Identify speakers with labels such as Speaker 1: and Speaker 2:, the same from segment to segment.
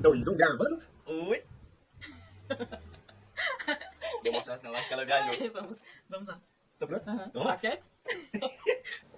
Speaker 1: dois, um, gravando.
Speaker 2: Oi. Deu uma certo, não. Acho que ela viajou.
Speaker 3: Vamos lá.
Speaker 1: Tá pronto?
Speaker 3: Uhum.
Speaker 1: Vamos lá.
Speaker 3: Paquete?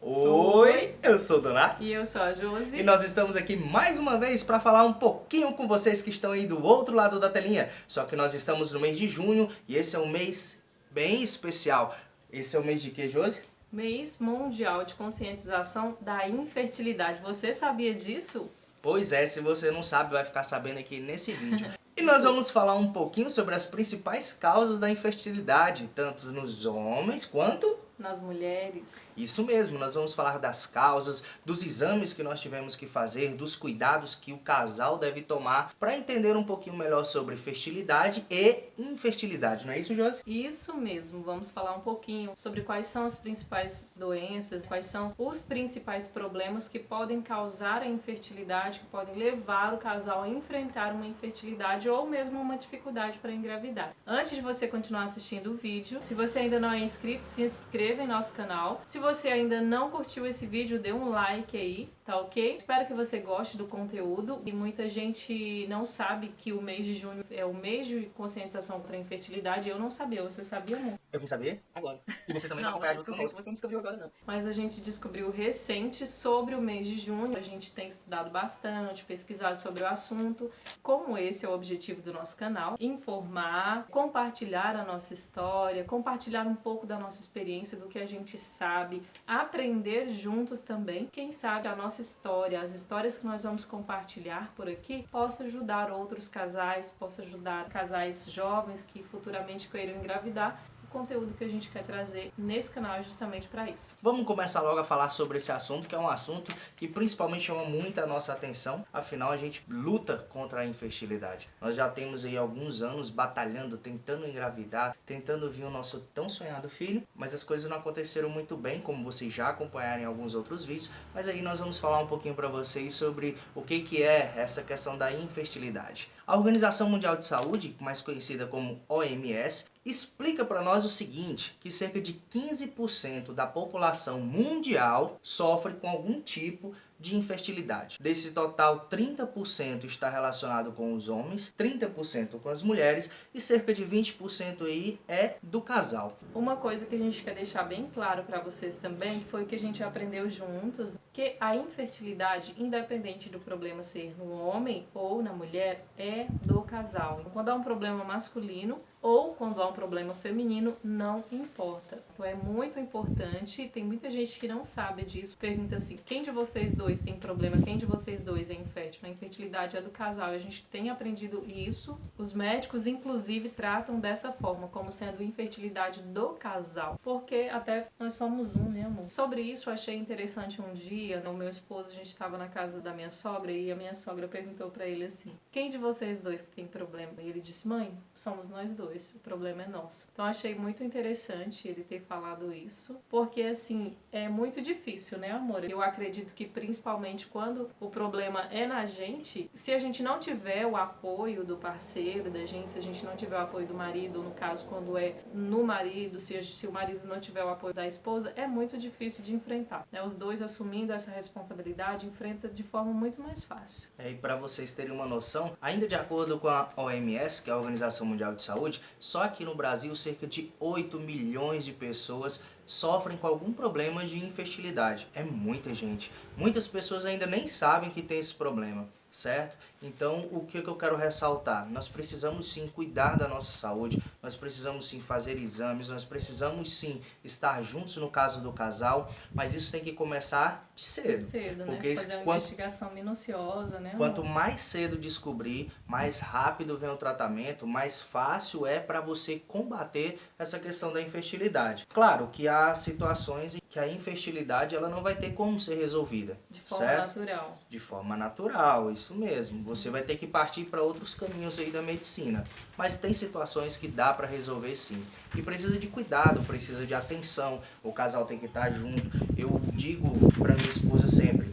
Speaker 2: Oi, eu sou o Donato.
Speaker 3: E eu sou a Josi.
Speaker 2: E nós estamos aqui mais uma vez para falar um pouquinho com vocês que estão aí do outro lado da telinha. Só que nós estamos no mês de junho e esse é um mês bem especial. Esse é o mês de quê, Josi?
Speaker 3: Mês Mundial de Conscientização da Infertilidade. Você sabia disso?
Speaker 2: Pois é, se você não sabe, vai ficar sabendo aqui nesse vídeo. E nós vamos falar um pouquinho sobre as principais causas da infertilidade, tanto nos homens quanto
Speaker 3: Nas mulheres.
Speaker 2: isso mesmo, nós vamos falar das causas, dos exames que nós tivemos que fazer, dos cuidados que o casal deve tomar para entender um pouquinho melhor sobre fertilidade e infertilidade, não é isso, Josi?
Speaker 3: Isso mesmo, vamos falar um pouquinho sobre quais são as principais doenças, quais são os principais problemas que podem causar a infertilidade, que podem levar o casal a enfrentar uma infertilidade ou mesmo uma dificuldade para engravidar. Antes de você continuar assistindo o vídeo, se você ainda não é inscrito, se inscreva em nosso canal. Se você ainda não curtiu esse vídeo, dê um like aí, tá ok? Espero que você goste do conteúdo. E muita gente não sabe que o mês de junho é o mês de conscientização contra a infertilidade. Eu não sabia, você sabia, amor?
Speaker 2: Eu vim saber agora. E você também vai
Speaker 3: Não,
Speaker 2: acompanhar junto conosco.
Speaker 3: você não descobriu agora não. Mas a gente descobriu recente sobre o mês de junho. A gente tem estudado bastante, pesquisado sobre o assunto. Como esse é o objetivo do nosso canal, informar, compartilhar a nossa história, compartilhar um pouco da nossa experiência, do que a gente sabe, aprender juntos também. Quem sabe a nossa história, as histórias que nós vamos compartilhar por aqui, possa ajudar outros casais, possa ajudar casais jovens que futuramente queiram engravidar. O conteúdo que a gente quer trazer nesse canal é justamente para isso.
Speaker 2: Vamos começar logo a falar sobre esse assunto, que é um assunto que principalmente chama muito a nossa atenção. Afinal, a gente luta contra a infertilidade. Nós já temos aí alguns anos batalhando, tentando engravidar, tentando vir o nosso tão sonhado filho, mas as coisas não aconteceram muito bem, como vocês já acompanharam em alguns outros vídeos. Mas aí nós vamos falar um pouquinho para vocês sobre o que é essa questão da infertilidade. A Organização Mundial de Saúde, mais conhecida como OMS, explica para nós o seguinte, que cerca de 15% da população mundial sofre com algum tipo de infertilidade. Desse total, 30% está relacionado com os homens, 30% com as mulheres e cerca de 20% aí é do casal.
Speaker 3: Uma coisa que a gente quer deixar bem claro para vocês também, que foi o que a gente aprendeu juntos, que a infertilidade, independente do problema ser no homem ou na mulher, é do casal. Quando há um problema masculino ou quando há um problema feminino, não importa. Então é muito importante, tem muita gente que não sabe disso, pergunta assim, quem de vocês dois tem problema, quem de vocês dois é infértil? A infertilidade é do casal, e a gente tem aprendido isso, os médicos inclusive tratam dessa forma, como sendo infertilidade do casal, porque até nós somos um, né, amor? Sobre isso eu achei interessante um dia, o meu esposo, a gente estava na casa da minha sogra e a minha sogra perguntou pra ele assim, quem de vocês dois tem problema? E ele disse, mãe, somos nós dois. O problema é nosso. Então achei muito interessante ele ter falado isso, porque assim, é muito difícil, né, amor? Eu acredito que principalmente quando o problema é na gente, se a gente não tiver o apoio do parceiro da gente, se a gente não tiver o apoio do marido, ou no caso quando é no marido, se o marido não tiver o apoio da esposa, é muito difícil de enfrentar, né? Os dois assumindo essa responsabilidade, enfrenta de forma muito mais fácil.
Speaker 2: E para vocês terem uma noção, ainda de acordo com a OMS, que é a Organização Mundial de Saúde, só aqui no Brasil cerca de 8 milhões de pessoas sofrem com algum problema de infertilidade. É muita gente. Muitas pessoas ainda nem sabem que tem esse problema, certo? Então, o que eu quero ressaltar? Nós precisamos sim cuidar da nossa saúde, nós precisamos sim fazer exames, nós precisamos sim estar juntos no caso do casal, mas isso tem que começar de cedo.
Speaker 3: De cedo,
Speaker 2: porque
Speaker 3: né? Fazer uma investigação minuciosa, né?
Speaker 2: Quanto mais cedo descobrir, mais rápido vem o tratamento, mais fácil é para você combater essa questão da infertilidade. Claro que há situações em que a infertilidade ela não vai ter como ser resolvida.
Speaker 3: De forma
Speaker 2: certo?
Speaker 3: natural.
Speaker 2: De forma natural, isso mesmo. Você vai ter que partir para outros caminhos aí da medicina. Mas tem situações que dá para resolver sim. E precisa de cuidado, precisa de atenção. O casal tem que estar junto. Eu digo para minha esposa sempre,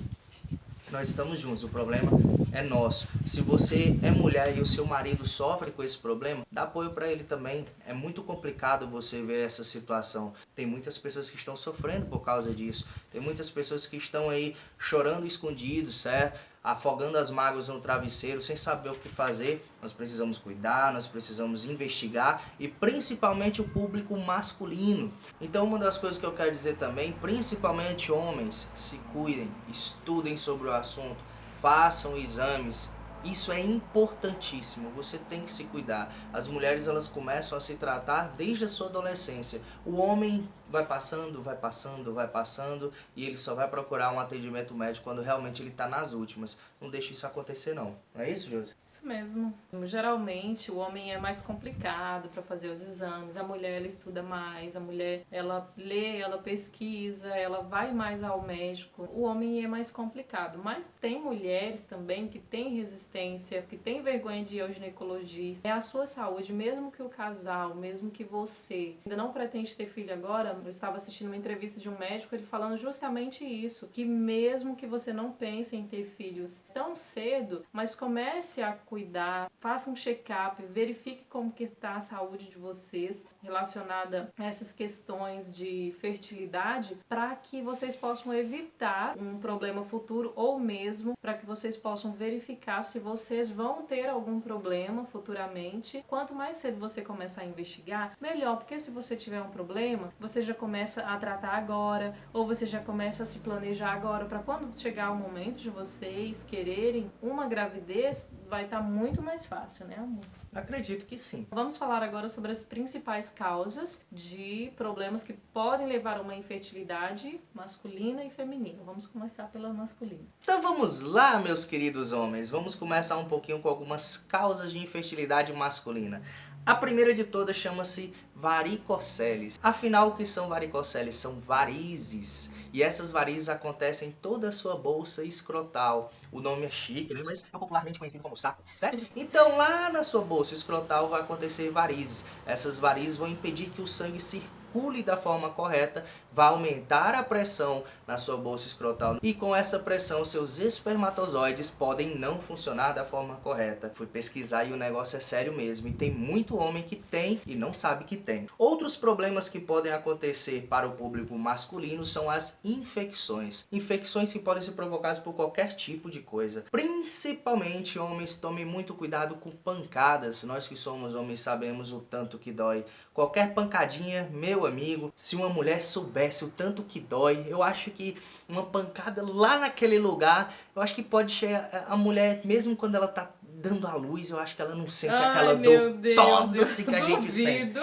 Speaker 2: nós estamos juntos, o problema é nosso. Se você é mulher e o seu marido sofre com esse problema, dá apoio para ele também. É muito complicado você ver essa situação. Tem muitas pessoas que estão sofrendo por causa disso. Tem muitas pessoas que estão aí chorando escondidos, certo? afogando as mágoas no travesseiro, sem saber o que fazer. Nós precisamos cuidar, nós precisamos investigar e principalmente o público masculino. Então uma das coisas que eu quero dizer também, principalmente homens, se cuidem, estudem sobre o assunto, façam exames. Isso é importantíssimo, você tem que se cuidar. As mulheres elas começam a se tratar desde a sua adolescência. O homem vai passando e ele só vai procurar um atendimento médico quando realmente ele está nas últimas. Não deixe isso acontecer não. Não é isso, Josi?
Speaker 3: Isso mesmo. Geralmente o homem é mais complicado para fazer os exames, a mulher ela estuda mais, a mulher ela lê, ela pesquisa, ela vai mais ao médico. O homem é mais complicado, mas tem mulheres também que têm resistência, que têm vergonha de ir ao ginecologista. É a sua saúde, mesmo que o casal, mesmo que você ainda não pretende ter filho agora. Eu estava assistindo uma entrevista de um médico, ele falando justamente isso, que mesmo que você não pense em ter filhos tão cedo, mas comece a cuidar, faça um check-up, verifique como que está a saúde de vocês relacionada a essas questões de fertilidade, para que vocês possam evitar um problema futuro ou mesmo para que vocês possam verificar se vocês vão ter algum problema futuramente. Quanto mais cedo você começar a investigar, melhor, porque se você tiver um problema, você já começa a tratar agora, ou você já começa a se planejar agora, para quando chegar o momento de vocês quererem uma gravidez, vai estar muito mais fácil, né, amor?
Speaker 2: Acredito que sim.
Speaker 3: Vamos falar agora sobre as principais causas de problemas que podem levar a uma infertilidade masculina e feminina. Vamos começar pela masculina.
Speaker 2: Então vamos lá, meus queridos homens. Vamos começar um pouquinho com algumas causas de infertilidade masculina. A primeira de todas chama-se varicoceles. Afinal, o que são varicoceles? São varizes. E essas varizes acontecem em toda a sua bolsa escrotal. O nome é chique, né? Mas é popularmente conhecido como saco, certo? Então lá na sua bolsa escrotal vai acontecer varizes. Essas varizes vão impedir que o sangue circule da forma correta, vai aumentar a pressão na sua bolsa escrotal e com essa pressão seus espermatozoides podem não funcionar da forma correta. Fui pesquisar e o negócio é sério mesmo, e tem muito homem que tem e não sabe que tem. Outros problemas que podem acontecer para o público masculino são as infecções. Infecções que podem ser provocadas por qualquer tipo de coisa. Principalmente homens, tomem muito cuidado com pancadas. Nós que somos homens sabemos o tanto que dói. Qualquer pancadinha, meu amigo, se uma mulher soubesse o tanto que dói, eu acho que uma pancada lá naquele lugar, eu acho que pode chegar a mulher, mesmo quando ela tá dando à luz, eu acho que ela não sente aquela dor toda assim que a gente sente.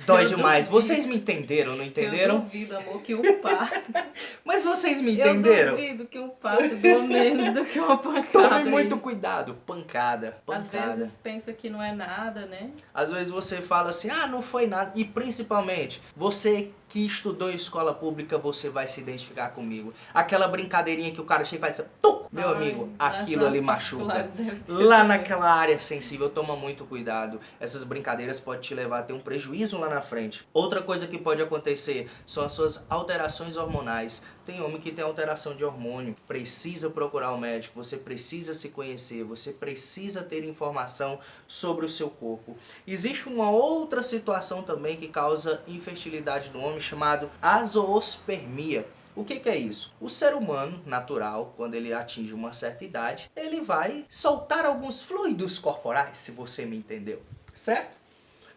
Speaker 2: Dói demais. Vocês me entenderam, não entenderam?
Speaker 3: Eu duvido, amor, que um parto.
Speaker 2: Mas vocês me entenderam?
Speaker 3: Eu duvido que um parto doa menos do que uma pancada.
Speaker 2: Tome muito cuidado. Pancada.
Speaker 3: Às vezes pensa que não é nada, né?
Speaker 2: Às vezes você fala assim, ah, não foi nada. E principalmente, você que estudou em escola pública, você vai se identificar comigo. Aquela brincadeirinha que o cara chega e faz assim, tuc! Meu amigo, aquilo ali machuca. Lá naquela área sensível, toma muito cuidado. Essas brincadeiras podem te levar a ter um prejuízo lá na frente. Outra coisa que pode acontecer são as suas alterações hormonais. Tem homem que tem alteração de hormônio, precisa procurar um médico, você precisa se conhecer, você precisa ter informação sobre o seu corpo. Existe uma outra situação também que causa infertilidade no homem, chamado azoospermia. O que é isso? O ser humano natural, quando ele atinge uma certa idade, ele vai soltar alguns fluidos corporais, se você me entendeu, certo?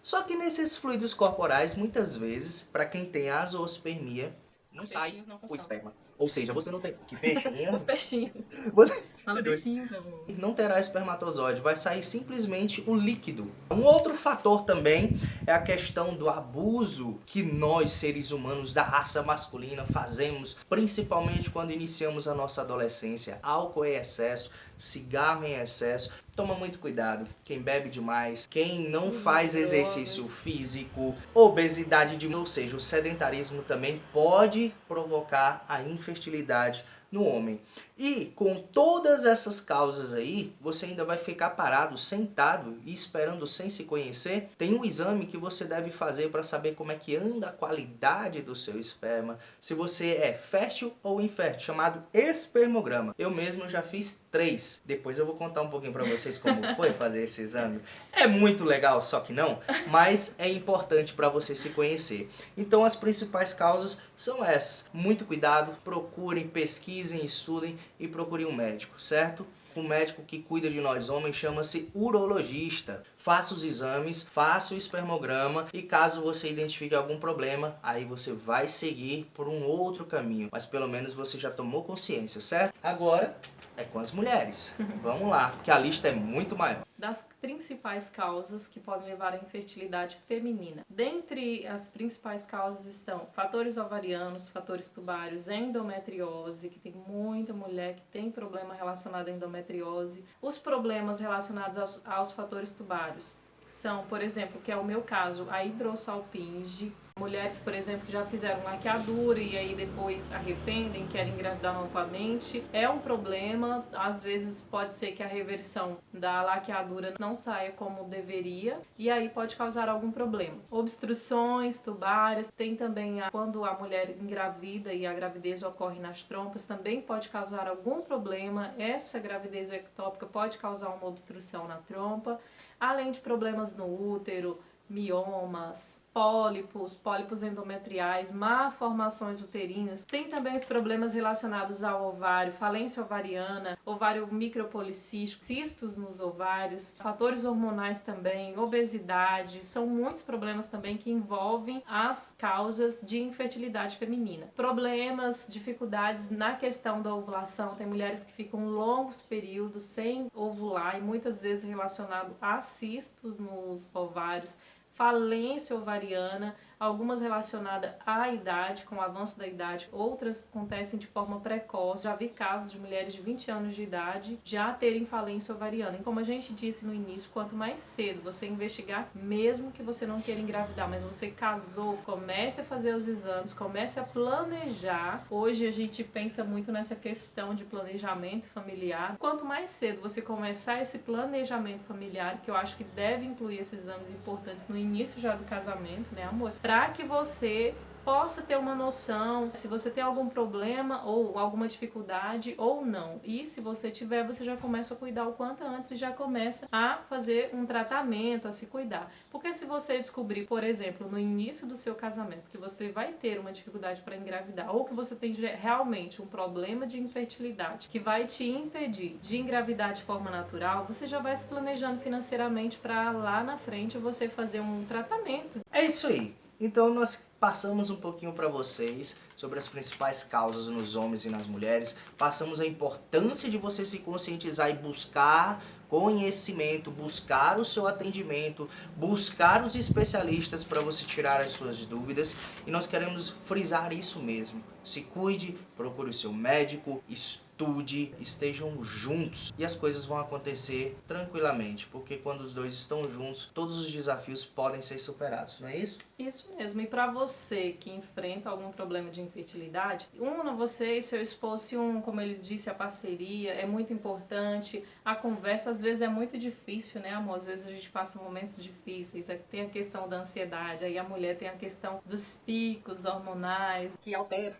Speaker 2: Só que nesses fluidos corporais, muitas vezes, para quem tem azoospermia, não sai o esperma. Ou seja, você não tem... Que peixinho?
Speaker 3: Os peixinhos.
Speaker 2: Você...
Speaker 3: Fala peixinhos, amor.
Speaker 2: Não terá espermatozoide, vai sair simplesmente o líquido. Um outro fator também é a questão do abuso que nós, seres humanos da raça masculina, fazemos, principalmente quando iniciamos a nossa adolescência. Álcool em excesso, cigarro em excesso. Toma muito cuidado. Quem bebe demais, quem não faz exercício físico, obesidade, ou seja, o sedentarismo também pode provocar a infertilidade no homem. E com todas essas causas aí, você ainda vai ficar parado, sentado e esperando sem se conhecer. Tem um exame que você deve fazer para saber como é que anda a qualidade do seu esperma, se você é fértil ou infértil, chamado espermograma. Eu mesmo já fiz 3. Depois eu vou contar um pouquinho para vocês como foi fazer esse exame. É muito legal, só que não, mas é importante para você se conhecer. Então as principais causas são essas. Muito cuidado, procurem, pesquisem, estudem e procure um médico, certo? O médico que cuida de nós homens chama-se urologista. Faça os exames, faça o espermograma e caso você identifique algum problema, aí você vai seguir por um outro caminho. Mas pelo menos você já tomou consciência, certo? Agora é com as mulheres. Vamos lá, porque a lista é muito maior.
Speaker 3: Das principais causas que podem levar à infertilidade feminina. Dentre as principais causas estão fatores ovarianos, fatores tubários, endometriose, que tem muita mulher que tem problema relacionado à endometriose. Os problemas relacionados aos fatores tubários são, por exemplo, que é o meu caso, a hidrossalpinge. Mulheres, por exemplo, que já fizeram laqueadura e aí depois arrependem, querem engravidar novamente. É um problema, às vezes pode ser que a reversão da laqueadura não saia como deveria e aí pode causar algum problema. Obstruções tubárias, tem também quando a mulher engravida e a gravidez ocorre nas trompas, também pode causar algum problema. Essa gravidez ectópica pode causar uma obstrução na trompa, além de problemas no útero, miomas, pólipos endometriais, malformações uterinas. Tem também os problemas relacionados ao ovário, falência ovariana, ovário micropolicístico, cistos nos ovários, fatores hormonais também, obesidade. São muitos problemas também que envolvem as causas de infertilidade feminina. Problemas, dificuldades na questão da ovulação. Tem mulheres que ficam longos períodos sem ovular e muitas vezes relacionado a cistos nos ovários, falência ovariana, algumas relacionadas à idade, com o avanço da idade, outras acontecem de forma precoce. Já vi casos de mulheres de 20 anos de idade já terem falência ovariana. E como a gente disse no início, quanto mais cedo você investigar, mesmo que você não queira engravidar, mas você casou, comece a fazer os exames, comece a planejar. Hoje a gente pensa muito nessa questão de planejamento familiar. Quanto mais cedo você começar esse planejamento familiar, que eu acho que deve incluir esses exames importantes no início já do casamento, né, amor? Para que você possa ter uma noção se você tem algum problema ou alguma dificuldade ou não. E se você tiver, você já começa a cuidar o quanto antes e já começa a fazer um tratamento, a se cuidar. Porque se você descobrir, por exemplo, no início do seu casamento, que você vai ter uma dificuldade para engravidar ou que você tem realmente um problema de infertilidade que vai te impedir de engravidar de forma natural, você já vai se planejando financeiramente para lá na frente você fazer um tratamento.
Speaker 2: É isso aí. Então nós passamos um pouquinho para vocês sobre as principais causas nos homens e nas mulheres, passamos a importância de você se conscientizar e buscar conhecimento, buscar o seu atendimento, buscar os especialistas para você tirar as suas dúvidas e nós queremos frisar isso mesmo. Se cuide, procure o seu médico, estude, estejam juntos e as coisas vão acontecer tranquilamente, porque quando os dois estão juntos, todos os desafios podem ser superados, não é isso?
Speaker 3: Isso mesmo, e para você que enfrenta algum problema de infertilidade, una você e seu esposo, como ele disse, a parceria é muito importante, a conversa às vezes é muito difícil, né, amor? Às vezes a gente passa momentos difíceis, tem a questão da ansiedade, aí a mulher tem a questão dos picos hormonais que alteram.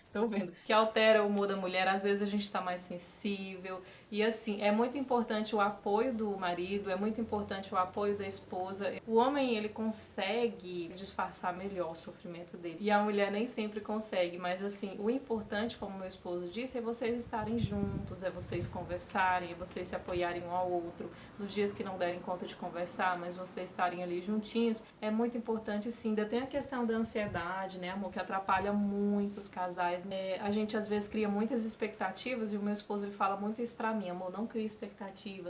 Speaker 3: Estou vendo. Que altera o humor da mulher, às vezes a gente está mais sensível. E assim, é muito importante o apoio do marido, é muito importante o apoio da esposa. O homem, ele consegue disfarçar melhor o sofrimento dele. E a mulher nem sempre consegue, mas assim, o importante, como meu esposo disse, é vocês estarem juntos, é vocês conversarem, é vocês se apoiarem um ao outro. Nos dias que não derem conta de conversar, mas vocês estarem ali juntinhos, é muito importante sim. Ainda tem a questão da ansiedade, né, amor, que atrapalha muito os casais. A gente às vezes cria muitas expectativas e o meu esposo ele fala muito isso pra mim, amor, não cria expectativa,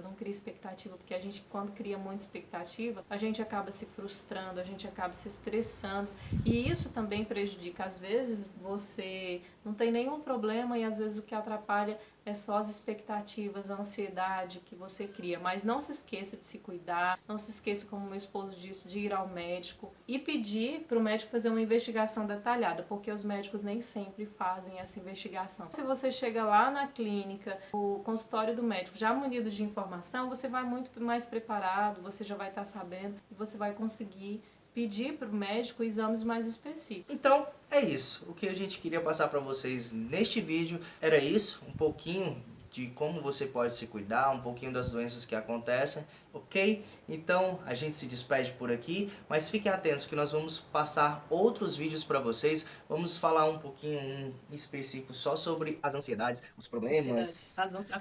Speaker 3: porque a gente quando cria muita expectativa, a gente acaba se frustrando, a gente acaba se estressando e isso também prejudica. Às vezes você não tem nenhum problema e às vezes o que atrapalha é só as expectativas, a ansiedade que você cria. Mas não se esqueça de se cuidar, não se esqueça, como meu esposo disse, de ir ao médico e pedir para o médico fazer uma investigação detalhada, porque os médicos nem sempre fazem essa investigação. Se você chega lá na clínica, o consultório do médico já munido de informação, você vai muito mais preparado, você já vai estar sabendo e você vai conseguir pedir para o médico exames mais específicos.
Speaker 2: Então, é isso. O que a gente queria passar para vocês neste vídeo era isso, um pouquinho de como você pode se cuidar, um pouquinho das doenças que acontecem, ok? Então a gente se despede por aqui, mas fiquem atentos que nós vamos passar outros vídeos para vocês, vamos falar um pouquinho em específico só sobre as ansiedades, os problemas,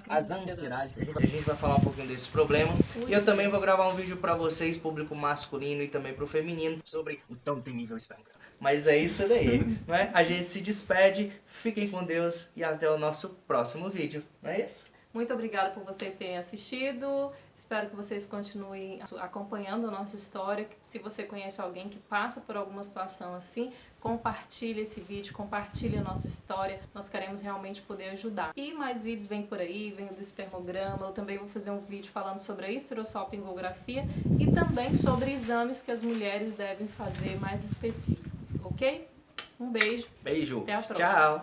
Speaker 2: as ansiedades, a gente vai falar um pouquinho desse problema, e eu também vou gravar um vídeo para vocês, público masculino e também pro feminino, sobre o tão temível esperma. Mas é isso daí, não é? A gente se despede, fiquem com Deus e até o nosso próximo vídeo, não é isso?
Speaker 3: Muito obrigada por vocês terem assistido. Espero que vocês continuem acompanhando a nossa história. Se você conhece alguém que passa por alguma situação assim, compartilhe esse vídeo, compartilhe a nossa história. Nós queremos realmente poder ajudar. E mais vídeos vêm por aí, vem do espermograma. Eu também vou fazer um vídeo falando sobre a esterossalpingografia e também sobre exames que as mulheres devem fazer mais específicos, ok? Um beijo.
Speaker 2: Beijo.
Speaker 3: Até a próxima.
Speaker 2: Tchau.